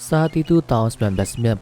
Saat itu tahun 1991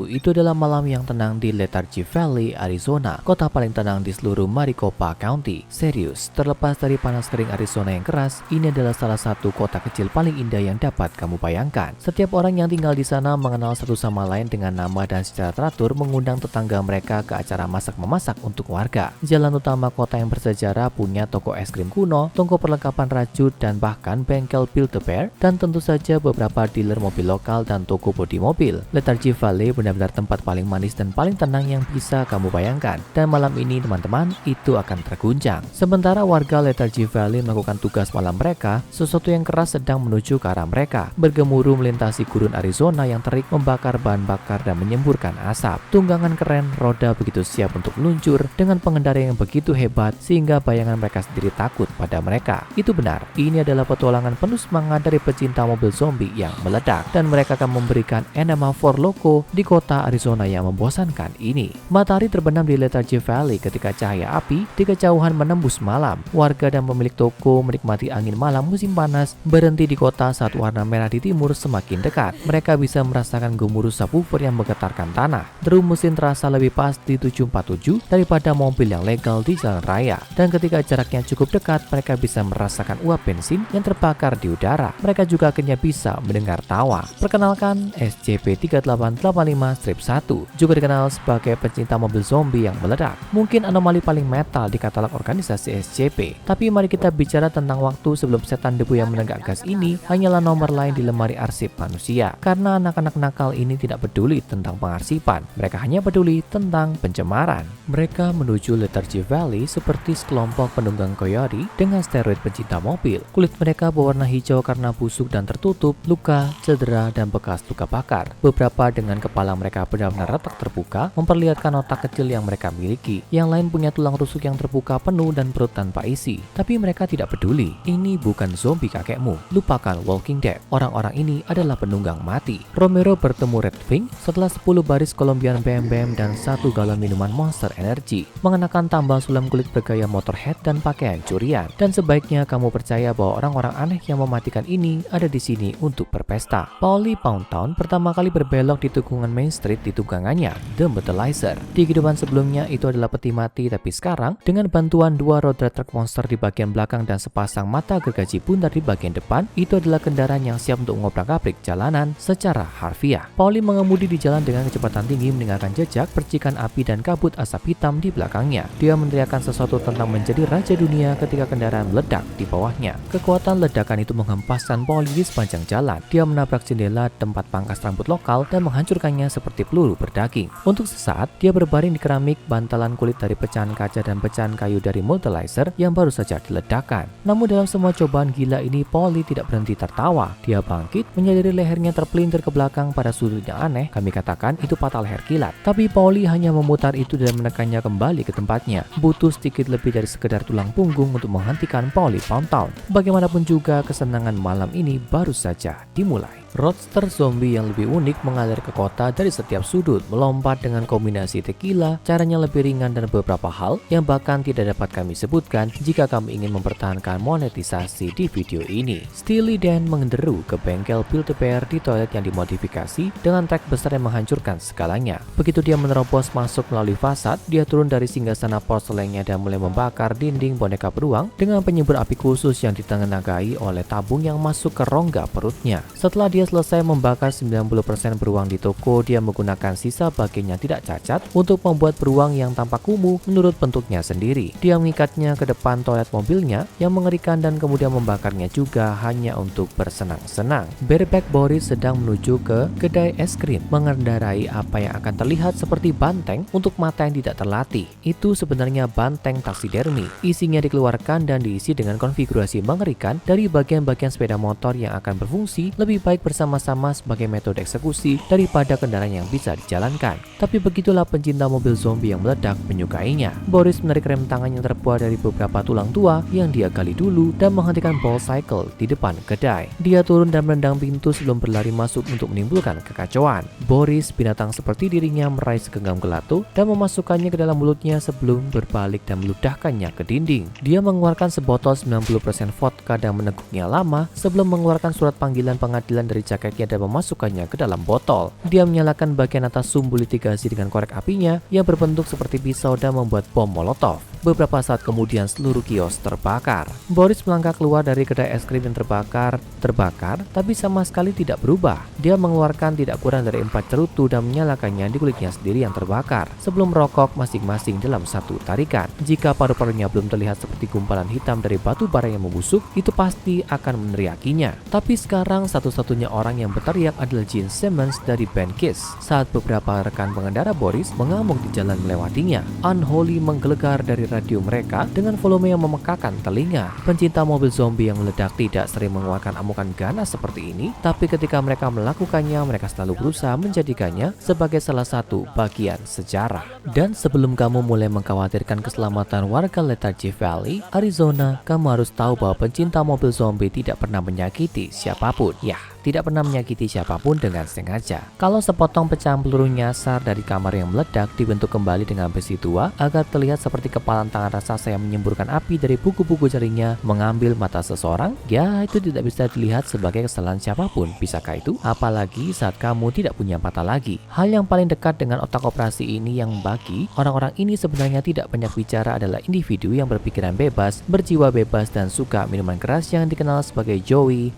itu adalah malam yang tenang di Lethargy Valley, Arizona, kota paling tenang di seluruh Maricopa County. Serius, terlepas dari panas kering Arizona yang keras, ini adalah salah satu kota kecil paling indah yang dapat kamu bayangkan. Setiap orang yang tinggal di sana mengenal satu sama lain dengan nama dan secara teratur mengundang tetangga mereka ke acara masak-memasak untuk warga. Jalan utama kota yang bersejarah punya toko es krim kuno, toko perlengkapan rajut, dan bahkan bengkel Build-A-Bear, dan tentu saja beberapa dealer mobil lokal dan toko bodi mobil. Lethargy Valley benar-benar tempat paling manis dan paling tenang yang bisa kamu bayangkan. Dan malam ini teman-teman, itu akan terguncang. Sementara warga Lethargy Valley melakukan tugas malam mereka, sesuatu yang keras sedang menuju ke arah mereka. Bergemuruh melintasi gurun Arizona yang terik, membakar bahan bakar dan menyemburkan asap. Tunggangan keren, roda begitu siap untuk meluncur dengan pengendara yang begitu hebat sehingga bayangan mereka sendiri takut pada mereka. Itu benar, ini adalah petualangan penuh semangat dari pecinta mobil zombie yang meledak, dan mereka akan memberikan Enema 4 Loco di kota Arizona yang membosankan ini. Matahari terbenam di Lethargy Valley ketika cahaya api di kejauhan menembus malam. Warga dan pemilik toko menikmati angin malam musim panas berhenti di kota saat warna merah di timur semakin dekat. Mereka bisa merasakan gemuruh subwoofer yang menggetarkan tanah. Deru mesin terasa lebih pasti 747 daripada mobil yang legal di jalan raya. Dan ketika jaraknya cukup dekat, mereka bisa merasakan uap bensin yang terbakar di udara. Mereka juga akhirnya bisa mendengar tawa. Perkenalkan, SCP-3885-1, juga dikenal sebagai pencinta mobil zombie yang meledak. Mungkin anomali paling metal di katalog organisasi SCP. Tapi mari kita bicara tentang waktu sebelum setan debu yang menenggak gas ini hanyalah nomor lain di lemari arsip manusia. Karena anak-anak nakal ini tidak peduli tentang pengarsipan, mereka hanya peduli tentang pencemaran. Mereka menuju Lethargy Valley seperti sekelompok penunggang coyote dengan steroid pencinta mobil. Kulit mereka berwarna hijau karena busuk dan tertutup, luka, cedera, dan bekas luka bakar. Beberapa dengan kepala mereka benar-benar retak terbuka, memperlihatkan otak kecil yang mereka miliki. Yang lain punya tulang rusuk yang terbuka penuh dan perut tanpa isi. Tapi mereka tidak peduli. Ini bukan zombie kakekmu. Lupakan Walking Dead. Orang-orang ini adalah penunggang mati. Romero bertemu Red Fink setelah 10 baris Colombian Bam Bam dan 1 galon minuman Monster Energy, mengenakan tambal sulam kulit bergaya Motorhead dan pakaian curian. Dan sebaiknya kamu percaya bahwa orang-orang aneh yang mematikan ini ada di sini untuk berpesta. Paulie Poundtown pertama kali berbelok di tikungan Main Street di tunggangannya, The Metalizer. Di kehidupan sebelumnya itu adalah peti mati, tapi sekarang dengan bantuan 2 roda truk monster di bagian belakang dan sepasang mata gergaji bundar di bagian depan, itu adalah kendaraan yang siap untuk ngobrak-abrik jalanan secara harfiah. Paulie mengemudi di jalan dengan kecepatan tinggi, meninggalkan jejak percikan api dan kabut asap hitam di belakangnya. Dia meneriakkan sesuatu tentang menjadi raja dunia ketika kendaraan meledak di bawahnya. Kekuatan ledakan itu menghempaskan Paulie di sepanjang jalan. Dia menabrak jendela tempat pangkas rambut lokal dan menghancurkannya seperti peluru berdaging. Untuk sesaat, dia berbaring di keramik, bantalan kulit dari pecahan kaca dan pecahan kayu dari Metalizer yang baru saja diledakkan. Namun dalam semua cobaan gila ini, Paulie tidak berhenti tertawa. Dia bangkit, menyadari lehernya terpelintir ke belakang pada sudut yang aneh. Kami katakan itu patah leher kilat. Tapi Paulie hanya memutar itu dan menekannya kembali ke tempatnya. Butuh sedikit lebih dari sekedar tulang punggung untuk menghentikan Paulie Poundtown. Bagaimanapun juga, kesenangan malam ini baru saja dimulai. Roadster zombie yang lebih unik mengalir ke kota dari setiap sudut, melompat dengan kombinasi tequila, caranya lebih ringan dan beberapa hal yang bahkan tidak dapat kami sebutkan jika kami ingin mempertahankan monetisasi di video ini. Steely Dan mengenderu ke bengkel Build-A-Bear di toilet yang dimodifikasi dengan trek besar yang menghancurkan segalanya. Begitu dia menerobos masuk melalui fasad, dia turun dari singgasana porselennya dan mulai membakar dinding boneka beruang dengan penyembur api khusus yang ditengagai oleh tabung yang masuk ke rongga perutnya. Setelah dia selesai membakar 90% beruang di toko, dia menggunakan sisa bagian yang tidak cacat untuk membuat beruang yang tampak kumuh menurut bentuknya sendiri. Dia mengikatnya ke depan toilet mobilnya yang mengerikan dan kemudian membakarnya juga hanya untuk bersenang-senang. Bareback Boris sedang menuju ke kedai es krim, mengendarai apa yang akan terlihat seperti banteng untuk mata yang tidak terlatih. Itu sebenarnya banteng taksidermi. Isinya dikeluarkan dan diisi dengan konfigurasi mengerikan dari bagian-bagian sepeda motor yang akan berfungsi lebih baik bersama-sama sebagai metode eksekusi daripada kendaraan yang bisa dijalankan. Tapi begitulah pencinta mobil zombie yang meledak menyukainya. Boris menarik rem tangan yang terbuat dari beberapa tulang tua yang dia gali dulu dan menghentikan ball cycle di depan kedai. Dia turun dan menendang pintu sebelum berlari masuk untuk menimbulkan kekacauan. Boris, binatang seperti dirinya, meraih segenggam gelato dan memasukkannya ke dalam mulutnya sebelum berbalik dan meludahkannya ke dinding. Dia mengeluarkan sebotol 90% vodka dan meneguknya lama sebelum mengeluarkan surat panggilan pengadilan dari dari jaketnya dan memasukkannya ke dalam botol. Dia menyalakan bagian atas sumbu litigasi dengan korek apinya yang berbentuk seperti pisau dan membuat bom molotov. Beberapa saat kemudian seluruh kios terbakar. Boris melangkah keluar dari kedai es krim yang terbakar, tapi sama sekali tidak berubah. Dia mengeluarkan tidak kurang dari 4 cerutu dan menyalakannya di kulitnya sendiri yang terbakar, sebelum merokok masing-masing dalam satu tarikan. Jika paru-parunya belum terlihat seperti gumpalan hitam dari batu bara yang membusuk, itu pasti akan meneriakinya. Tapi sekarang satu-satunya orang yang berteriak adalah Gene Simmons dari band Kiss. Saat beberapa rekan pengendara Boris mengamuk di jalan melewatinya, Unholy menggelegar dari radio mereka dengan volume yang memekakan telinga. Pencinta mobil zombie yang meledak tidak sering mengeluarkan amukan ganas seperti ini, tapi ketika mereka melakukannya, mereka selalu berusaha menjadikannya sebagai salah satu bagian sejarah. Dan sebelum kamu mulai mengkhawatirkan keselamatan warga Lethargy Valley, Arizona, kamu harus tahu bahwa pencinta mobil zombie tidak pernah menyakiti siapapun. Ya, tidak pernah menyakiti siapapun dengan sengaja. Kalau sepotong pecahan peluru nyasar dari kamar yang meledak dibentuk kembali dengan besi tua agar terlihat seperti kepalan tangan raksasa yang menyemburkan api dari buku-buku jarinya mengambil mata seseorang, ya itu tidak bisa dilihat sebagai kesalahan siapapun. Bisakah itu? Apalagi saat kamu tidak punya mata lagi. Hal yang paling dekat dengan otak operasi ini yang bagi orang-orang ini sebenarnya tidak banyak bicara adalah individu yang berpikiran bebas, berjiwa bebas, dan suka minuman keras yang dikenal sebagai Joey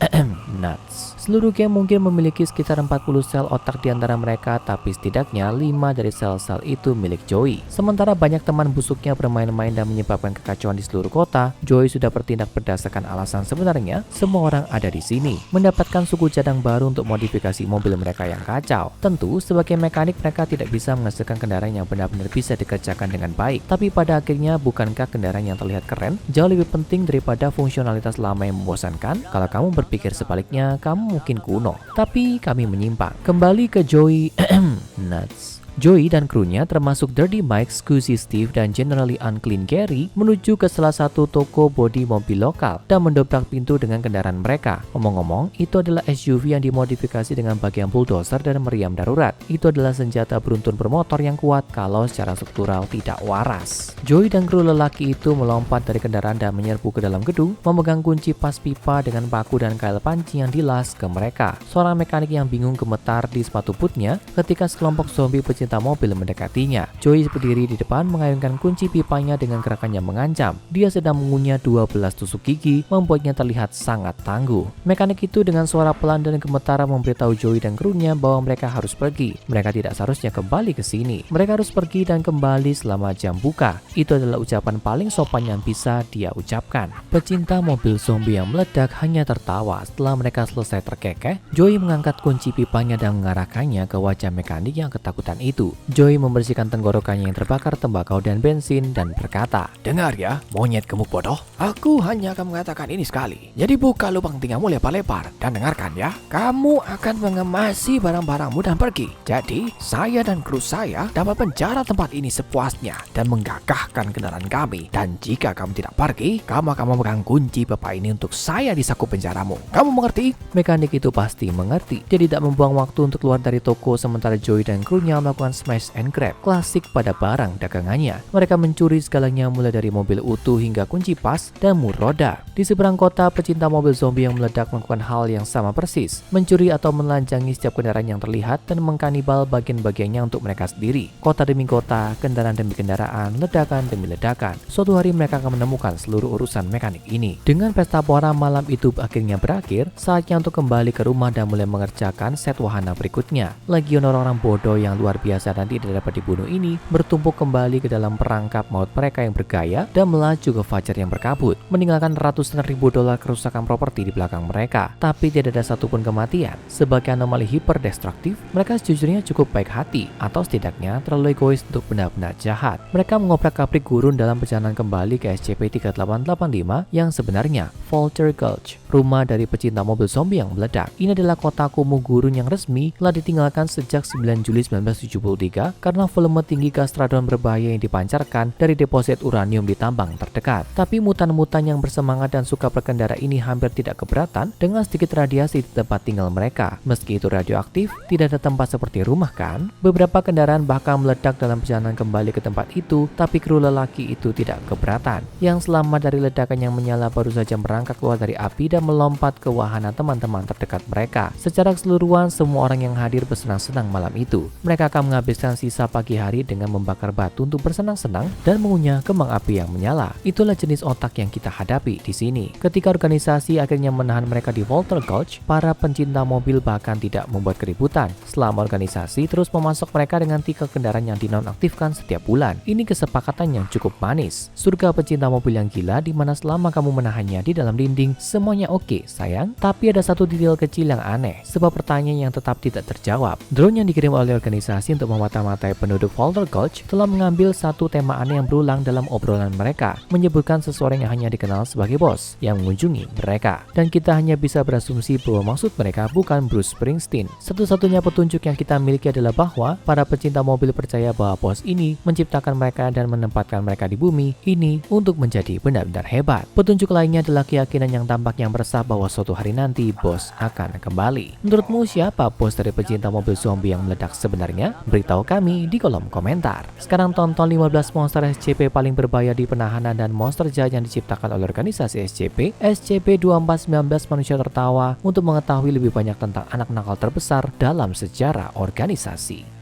Nuts. Seluruh geng mungkin memiliki sekitar 40 sel otak di antara mereka, tapi setidaknya 5 dari sel-sel itu milik Joey. Sementara banyak teman busuknya bermain-main dan menyebabkan kekacauan di seluruh kota, Joey sudah bertindak berdasarkan alasan sebenarnya semua orang ada di sini, mendapatkan suku cadang baru untuk modifikasi mobil mereka yang kacau. Tentu, sebagai mekanik mereka tidak bisa menghasilkan kendaraan yang benar-benar bisa dikerjakan dengan baik, tapi pada akhirnya bukankah kendaraan yang terlihat keren jauh lebih penting daripada fungsionalitas lama yang membosankan? Kalau kamu berpikir sebaliknya, kamu mungkin kuno. Tapi kami menyimpang. Kembali ke Joey Nuts. Joey dan krunya termasuk Dirty Mike, Scuzzy Steve, dan Generally Unclean Gary menuju ke salah satu toko bodi mobil lokal dan mendobrak pintu dengan kendaraan mereka. Ngomong-ngomong, itu adalah SUV yang dimodifikasi dengan bagian bulldozer dan meriam darurat. Itu adalah senjata beruntun bermotor yang kuat kalau secara struktural tidak waras. Joey dan kru lelaki itu melompat dari kendaraan dan menyerbu ke dalam gedung, memegang kunci pas pipa dengan paku dan kail panci yang dilas ke mereka. Seorang mekanik yang bingung gemetar di sepatu bootnya ketika sekelompok zombie pecinta mobil mendekatinya. Joey berdiri di depan mengayunkan kunci pipanya dengan gerakan yang mengancam. Dia sedang mengunyah 12 tusuk gigi, membuatnya terlihat sangat tangguh. Mekanik itu dengan suara pelan dan gemetar memberitahu Joey dan krunya bahwa mereka harus pergi. Mereka tidak seharusnya kembali ke sini. Mereka harus pergi dan kembali selama jam buka. Itu adalah ucapan paling sopan yang bisa dia ucapkan. Pecinta mobil zombie yang meledak hanya tertawa. Setelah mereka selesai terkekeh, Joey mengangkat kunci pipanya dan mengarahkannya ke wajah mekanik yang ketakutan itu. Joey membersihkan tenggorokannya yang terbakar tembakau dan bensin dan berkata, "Dengar ya, monyet gemuk bodoh. Aku hanya akan mengatakan ini sekali. Jadi buka lubang telingamu lebar-lebar dan dengarkan ya. Kamu akan mengemasi barang-barangmu dan pergi. Jadi, saya dan kru saya dapat penjara tempat ini sepuasnya dan menggagahkan kendaraan kami. Dan jika kamu tidak pergi, kamu akan memegang kunci pipa ini untuk saya di saku penjaramu. Kamu mengerti?" Mekanik itu pasti mengerti. Dia tidak membuang waktu untuk keluar dari toko sementara Joey dan krunya melakukan smash and grab klasik pada barang dagangannya. Mereka mencuri segalanya mulai dari mobil utuh hingga kunci pas dan mur roda. Di seberang kota, pecinta mobil zombie yang meledak melakukan hal yang sama persis, mencuri atau menelanjangi setiap kendaraan yang terlihat dan mengkanibal bagian-bagiannya untuk mereka sendiri. Kota demi kota, kendaraan demi kendaraan, ledakan demi ledakan. Suatu hari mereka akan menemukan seluruh urusan mekanik ini. Dengan pesta pora malam itu akhirnya berakhir, saatnya untuk kembali ke rumah dan mulai mengerjakan set wahana berikutnya. Legion orang-orang bodoh yang luar biasa dan tidak dapat dibunuh ini bertumpuk kembali ke dalam perangkap maut mereka yang bergaya dan melaju ke fajar yang berkabut, meninggalkan ratusan ribu dolar kerusakan properti di belakang mereka. Tapi tidak ada satupun kematian. Sebagai anomali hiperdestruktif, mereka sejujurnya cukup baik hati, atau setidaknya terlalu egois untuk benar-benar jahat. Mereka mengobrak-abrik gurun dalam perjalanan kembali ke SCP-3885 yang sebenarnya Vulture Gulch, rumah dari pecinta mobil zombie yang meledak. Ini adalah kota kumuh gurun yang resmi telah ditinggalkan sejak 9 Juli 1970 2023 karena volume tinggi gas radon berbahaya yang dipancarkan dari deposit uranium di tambang terdekat. Tapi mutan-mutan yang bersemangat dan suka berkendara ini hampir tidak keberatan dengan sedikit radiasi di tempat tinggal mereka. Meski itu radioaktif, tidak ada tempat seperti rumah kan? Beberapa kendaraan bahkan meledak dalam perjalanan kembali ke tempat itu, tapi kru lelaki itu tidak keberatan. Yang selamat dari ledakan yang menyala baru saja merangkak keluar dari api dan melompat ke wahana teman-teman terdekat mereka. Secara keseluruhan, semua orang yang hadir bersenang-senang malam itu. Mereka akan menghabiskan sisa pagi hari dengan membakar batu untuk bersenang-senang dan mengunyah kembang api yang menyala. Itulah jenis otak yang kita hadapi di sini. Ketika organisasi akhirnya menahan mereka di Walter Gulch, para pencinta mobil bahkan tidak membuat keributan. Selama organisasi terus memasok mereka dengan 3 kendaraan yang dinonaktifkan setiap bulan. Ini kesepakatan yang cukup manis. Surga pencinta mobil yang gila di mana selama kamu menahannya di dalam dinding, semuanya oke, sayang. Tapi ada satu detail kecil yang aneh, sebuah pertanyaan yang tetap tidak terjawab. Drone yang dikirim oleh organisasi untuk memata-matai penduduk Walter Gulch telah mengambil satu tema aneh yang berulang dalam obrolan mereka, menyebutkan seseorang yang hanya dikenal sebagai bos yang mengunjungi mereka. Dan kita hanya bisa berasumsi bahwa maksud mereka bukan Bruce Springsteen. Satu-satunya petunjuk yang kita miliki adalah bahwa para pecinta mobil percaya bahwa bos ini menciptakan mereka dan menempatkan mereka di bumi ini untuk menjadi benar-benar hebat. Petunjuk lainnya adalah keyakinan yang tampaknya meresah bahwa suatu hari nanti bos akan kembali. Menurutmu siapa bos dari pecinta mobil zombie yang meledak sebenarnya? Beritahu kami di kolom komentar. Sekarang tonton 15 monster SCP paling berbahaya di penahanan dan monster jahat yang diciptakan oleh organisasi SCP. SCP-2419 Manusia Tertawa untuk mengetahui lebih banyak tentang anak nakal terbesar dalam sejarah organisasi.